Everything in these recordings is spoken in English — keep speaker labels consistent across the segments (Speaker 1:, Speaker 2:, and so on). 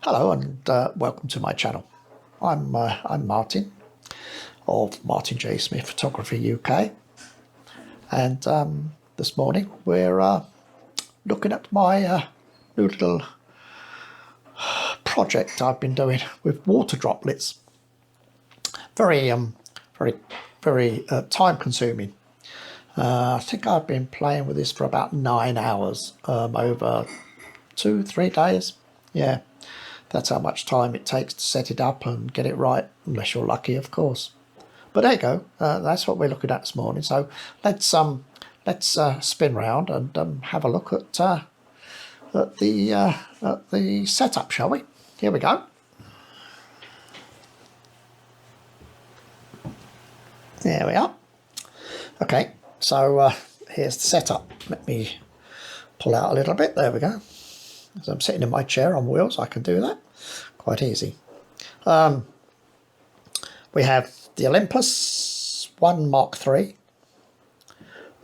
Speaker 1: Hello and welcome to my channel. I'm Martin of Martin J. Smith Photography UK, and this morning we're looking at my new little project I've been doing with water droplets. Very time consuming. I think I've been playing with this for about 9 hours over 2-3 days. Yeah. That's how much time it takes to set it up and get it right, unless you're lucky, of course. But there you go. That's what we're looking at this morning. So let's spin round and have a look at the setup, shall we? Here we go. There we are. Okay, so here's the setup. Let me pull out a little bit. There we go. As I'm sitting in my chair on wheels, I can do that quite easy. We have the Olympus 1 Mark III,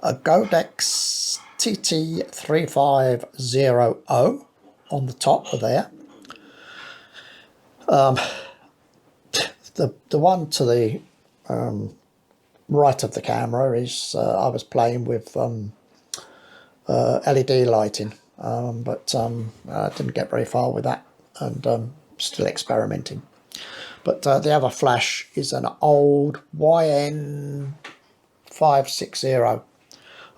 Speaker 1: a Godex TT3500 on the top of there. The one to the right of the camera is I was playing with LED lighting. But I didn't get very far with that, and still experimenting. But the other flash is an old YN560,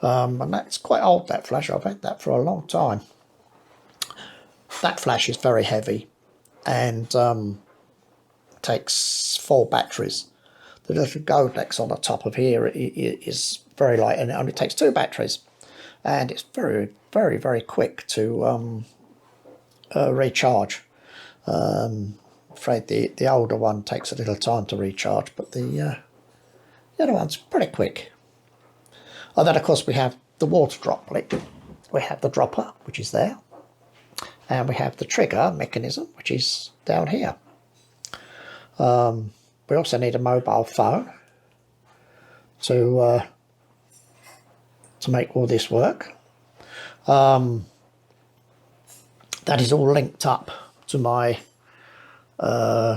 Speaker 1: and that's quite old, that flash. I've had that for a long time. That flash is very heavy and takes 4 batteries. The little Godex on the top of here is very light, and it only takes 2 batteries. And it's very quick to recharge. I'm afraid the older one takes a little time to recharge, but the other one's pretty quick. And then, of course, we have the water droplet. We have the dropper, which is there, and we have the trigger mechanism, which is down here. We also need a mobile phone to make all this work. That is all linked up to my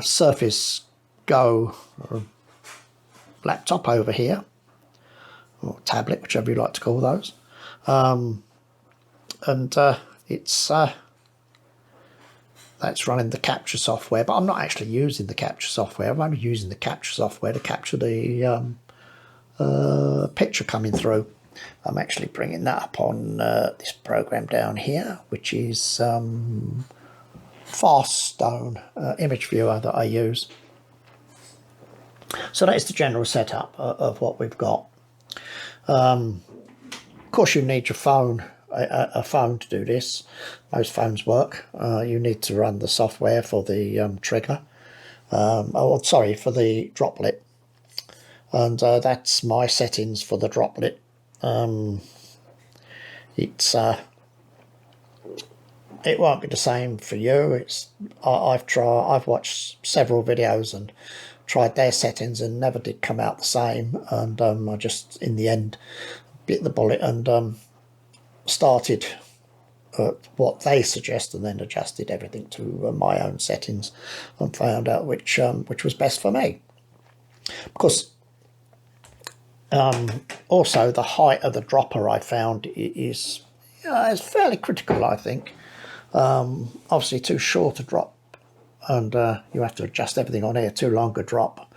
Speaker 1: Surface Go laptop over here, or tablet, whichever you like to call those. It's that's running the capture software, but I'm not actually using the capture software. I'm only using the capture software to capture the picture coming through. I'm actually bringing that up on this program down here, which is Faststone image viewer that I use. So that is the general setup of what we've got. Of course, you need your phone, a phone to do this. Most phones work. You need to run the software for the trigger. For the droplet. And that's my settings for the droplet. It won't be the same for you. I've watched several videos and tried their settings and never did come out the same, and I just in the end bit the bullet and started what they suggest and then adjusted everything to my own settings and found out which was best for me. Of course, also the height of the dropper I found is fairly critical, I think. Obviously too short a drop, and you have to adjust everything on here. Too long a drop,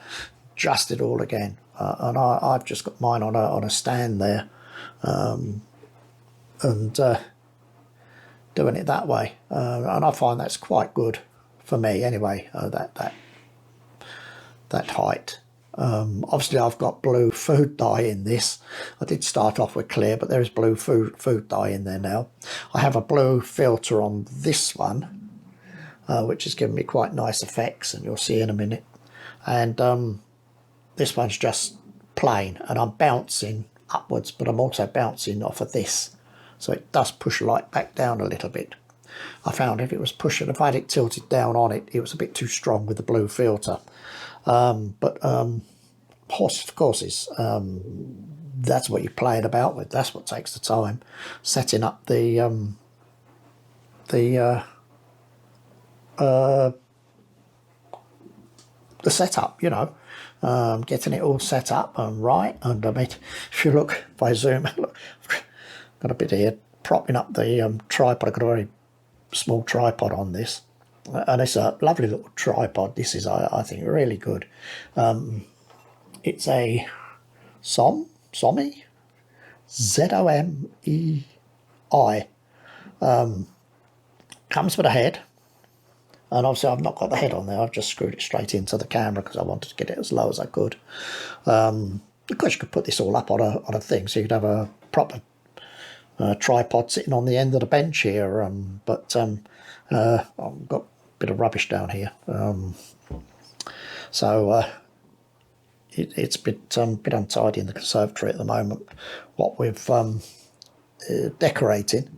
Speaker 1: adjust it all again. And I've just got mine on a stand there, and doing it that way, and I find that's quite good for me anyway. That height. Obviously I've got blue food dye in this. I did start off with clear, but there is blue food dye in there now. I have a blue filter on this one, which is giving me quite nice effects, and you'll see in a minute. And this one's just plain, and I'm bouncing upwards, but I'm also bouncing off of this, so it does push light back down a little bit. I found if I had it tilted down on it, it was a bit too strong with the blue filter. Horses for courses, that's what you're playing about with. That's what takes the time, setting up the the setup, you know, getting it all set up and right. And I mean, if you look, if I zoom, look, I've got a bit here propping up the tripod. I've got a very small tripod on this, and it's a lovely little tripod. This is, I think, really good. It's a Somei, Zomei. Comes with a head, and obviously I've not got the head on there. I've just screwed it straight into the camera because I wanted to get it as low as I could. Of course, you could put this all up on a thing, so you could have a proper tripod sitting on the end of the bench here. But I've got a bit of rubbish down here, so it's a bit untidy in the conservatory at the moment. What we've decorating.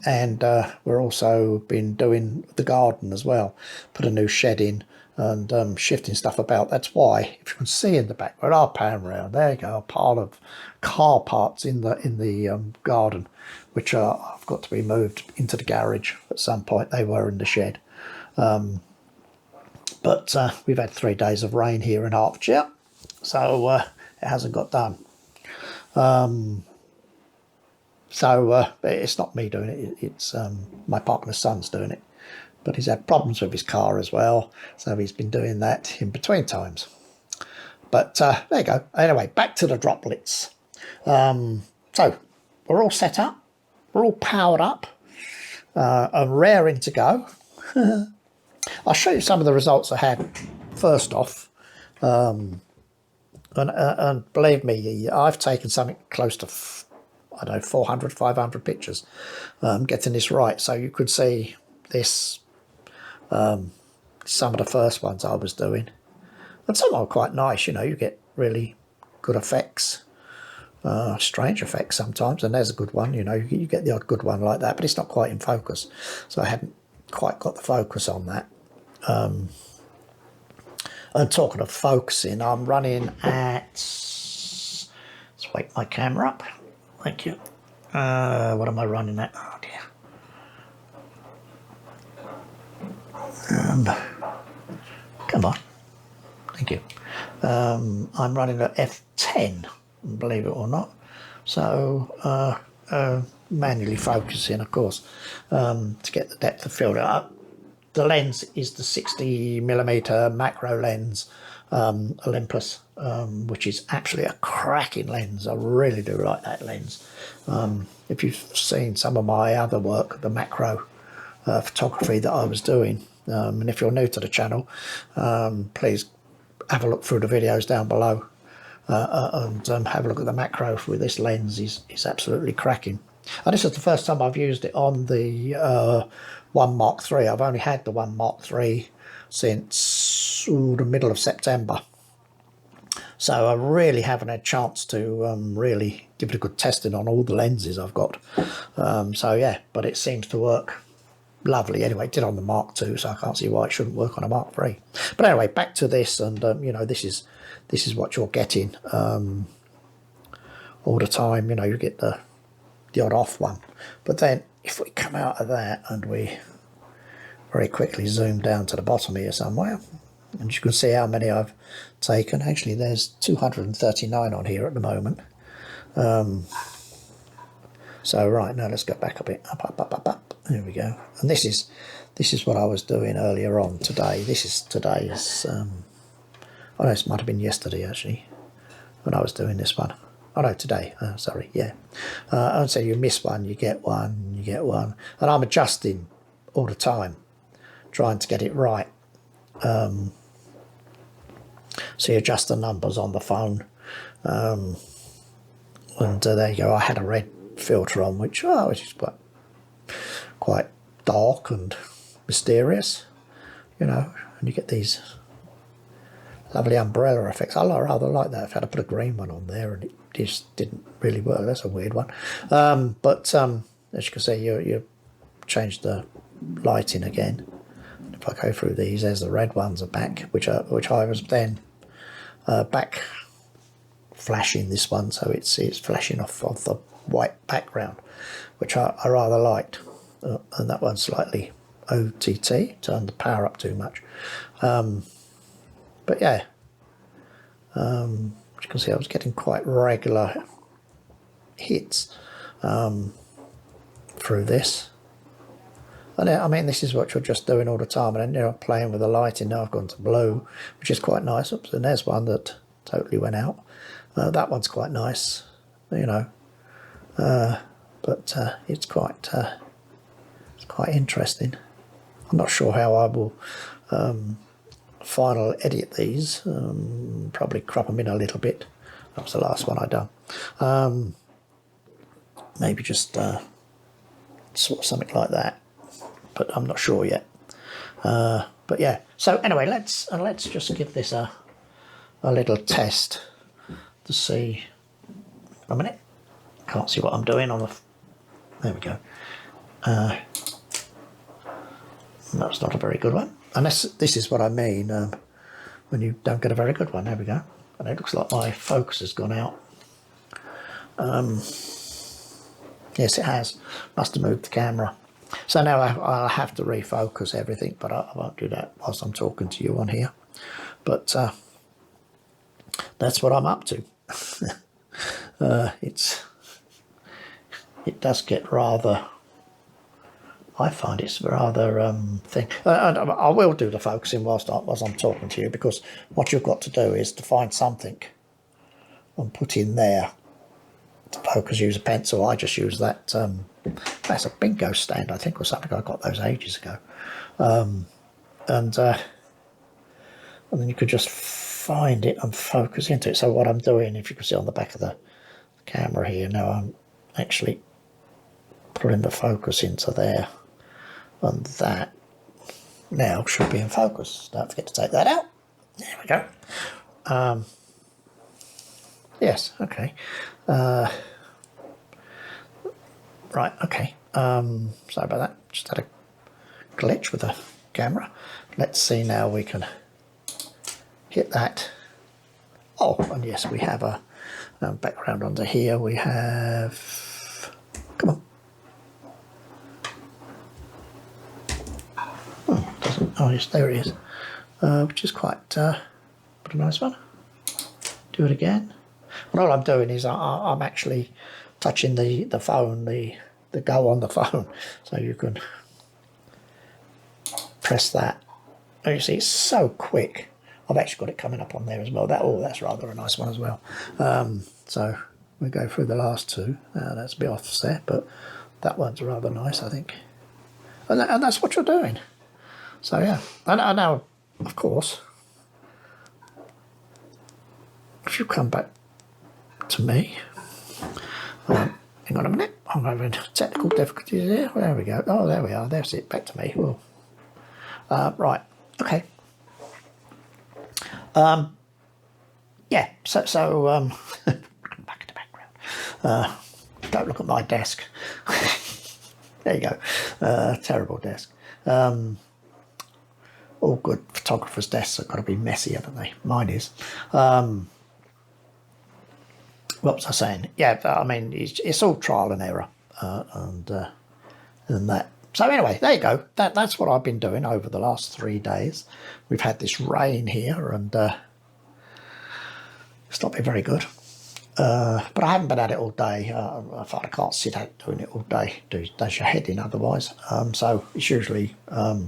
Speaker 1: And we're also been doing the garden as well. Put a new shed in and shifting stuff about. That's why, if you can see in the background, I'll pan around. There you go, a pile of car parts in the garden, which I've got to be moved into the garage at some point. They were in the shed. But we've had 3 days of rain here in Hertfordshire, so it hasn't got done. So it's not me doing it, it's my partner's son's doing it. But he's had problems with his car as well, so he's been doing that in between times. But there you go. Anyway, back to the droplets. So we're all set up, we're all powered up and raring to go. I'll show you some of the results I had first off. And believe me, I've taken something close to, I don't know, 400, 500 pictures getting this right. So you could see this, some of the first ones I was doing. And some are quite nice, you know, you get really good effects, strange effects sometimes. And there's a good one, you know, you get the odd good one like that, but it's not quite in focus. So I hadn't quite got the focus on that. And talking of focusing, I'm running at, let's wake my camera up. Thank you. What am I running at? Oh dear. Come on. Thank you. I'm running at F10, believe it or not. So manually focusing, of course, to get the depth of field up. The lens is the 60mm macro lens, Olympus, which is actually a cracking lens. I really do like that lens. If you've seen some of my other work, the macro photography that I was doing, and if you're new to the channel, please have a look through the videos down below and have a look at the macro with this lens. Is absolutely cracking. And this is the first time I've used it on the 1 Mark III. I've only had the 1 Mark III since the middle of September. So I really haven't had a chance to really give it a good testing on all the lenses I've got. So yeah, but it seems to work lovely. Anyway, it did on the Mark II, so I can't see why it shouldn't work on a Mark III. But anyway, back to this, and you know, this is what you're getting all the time. You know, you get the odd off one. But then if we come out of that and we very quickly zoom down to the bottom here somewhere, and you can see how many I've taken. Actually, there's 239 on here at the moment. So right, now let's go back a bit, up. There we go. And this is what I was doing earlier on today. This is today's, oh no, this might have been yesterday actually, when I was doing this one. Oh no, today, sorry, yeah. And so you miss one, you get one, you get one. And I'm adjusting all the time, trying to get it right. So you adjust the numbers on the phone. And there you go, I had a red filter on, which is quite dark and mysterious, you know, and you get these lovely umbrella effects. I rather like that. If I had to put a green one on there and it just didn't really work. That's a weird one. But as you can see, you change the lighting again. And if I go through these, there's the red ones are back, which I was then back flashing this one, so it's flashing off of the white background, which I rather liked. And that one's slightly OTT, turn the power up too much. But yeah, as you can see, I was getting quite regular hits through this. And I mean, this is what you're just doing all the time, and then you're playing with the lighting. Now I've gone to blue, which is quite nice. Oops, and there's one that totally went out. That one's quite nice, you know, but it's quite interesting. I'm not sure how I will final edit these. Probably crop them in a little bit. That was the last one I done. Maybe just sort of something like that, but I'm not sure yet. But yeah. So anyway, let's just give this a little test to see. A minute. Can't see what I'm doing on the. There we go. That's not a very good one. And this is what I mean when you don't get a very good one. There we go. And it looks like my focus has gone out. Yes, it has. Must have moved the camera. So now I'll have to refocus everything, but I won't do that whilst I'm talking to you on here. But that's what I'm up to. It does get rather. I find it's rather thing. I will do the focusing whilst I'm talking to you, because what you've got to do is to find something and put in there to focus. Use a pencil. I just use that. That's a bingo stand, I think, or something. I got those ages ago, and then you could just find it and focus into it. So what I'm doing, if you can see on the back of the camera here, now I'm actually putting the focus into there, and that now should be in focus. Don't forget to take that out. There we go. Yes, okay. Right, okay. Sorry about that. Just had a glitch with the camera. Let's see now. We can hit that. Oh, and yes, we have a background under here. We have. Come on. Oh yes, there it is. Which is quite a nice one. Do it again. And all I'm doing is I'm actually touching the phone, the go on the phone, so you can press that. Oh, you see, it's so quick. I've actually got it coming up on there as well. That's rather a nice one as well. So we go through the last two. That's a bit offset, but that one's rather nice, I think. And that's what you're doing. So yeah, and now, of course, if you come back to me, hang on a minute, I'm having technical difficulties here. There we go. Oh, there we are. There's it. Back to me. Right. Okay. Yeah. So back in the background. Don't look at my desk. There you go. Terrible desk. All good photographers' desks have got to be messy, haven't they? Mine is. What was I saying? Yeah, I mean, it's all trial and error, and that. So anyway, there you go. That's what I've been doing over the last 3 days. We've had this rain here, and it's not been very good. But I haven't been at it all day. I find I can't sit out doing it all day. Does your head in otherwise. So it's usually a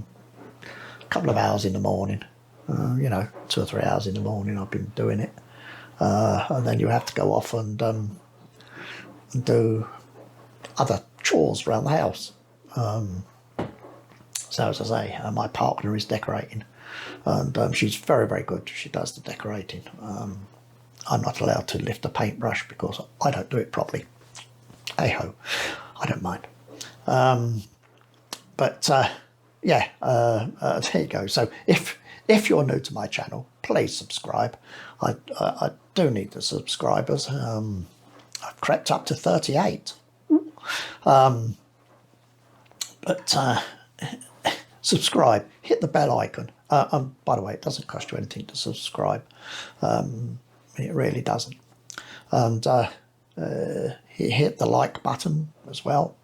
Speaker 1: couple of hours in the morning. 2 or 3 hours in the morning I've been doing it. And then you have to go off and do other chores around the house. So as I say, my partner is decorating, and she's very, very good. She does the decorating. I'm not allowed to lift a paintbrush because I don't do it properly. Hey ho, I don't mind. Yeah, there you go. So if you're new to my channel, please subscribe. I do need the subscribers. I've crept up to 38. Subscribe, hit the bell icon. By the way, it doesn't cost you anything to subscribe. It really doesn't. And hit the like button as well.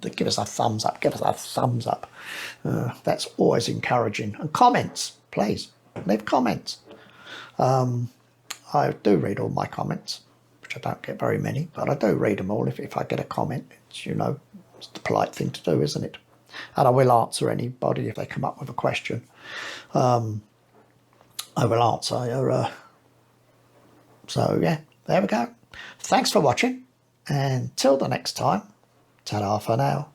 Speaker 1: give us a thumbs up, give us a thumbs up. That's always encouraging. And comments, please, leave comments. I do read all my comments, which I don't get very many, but I do read them all. If I get a comment, it's, you know, it's the polite thing to do, isn't it? And I will answer anybody if they come up with a question. I will answer. So yeah, there we go. Thanks for watching, and till the next time, ta-da for now.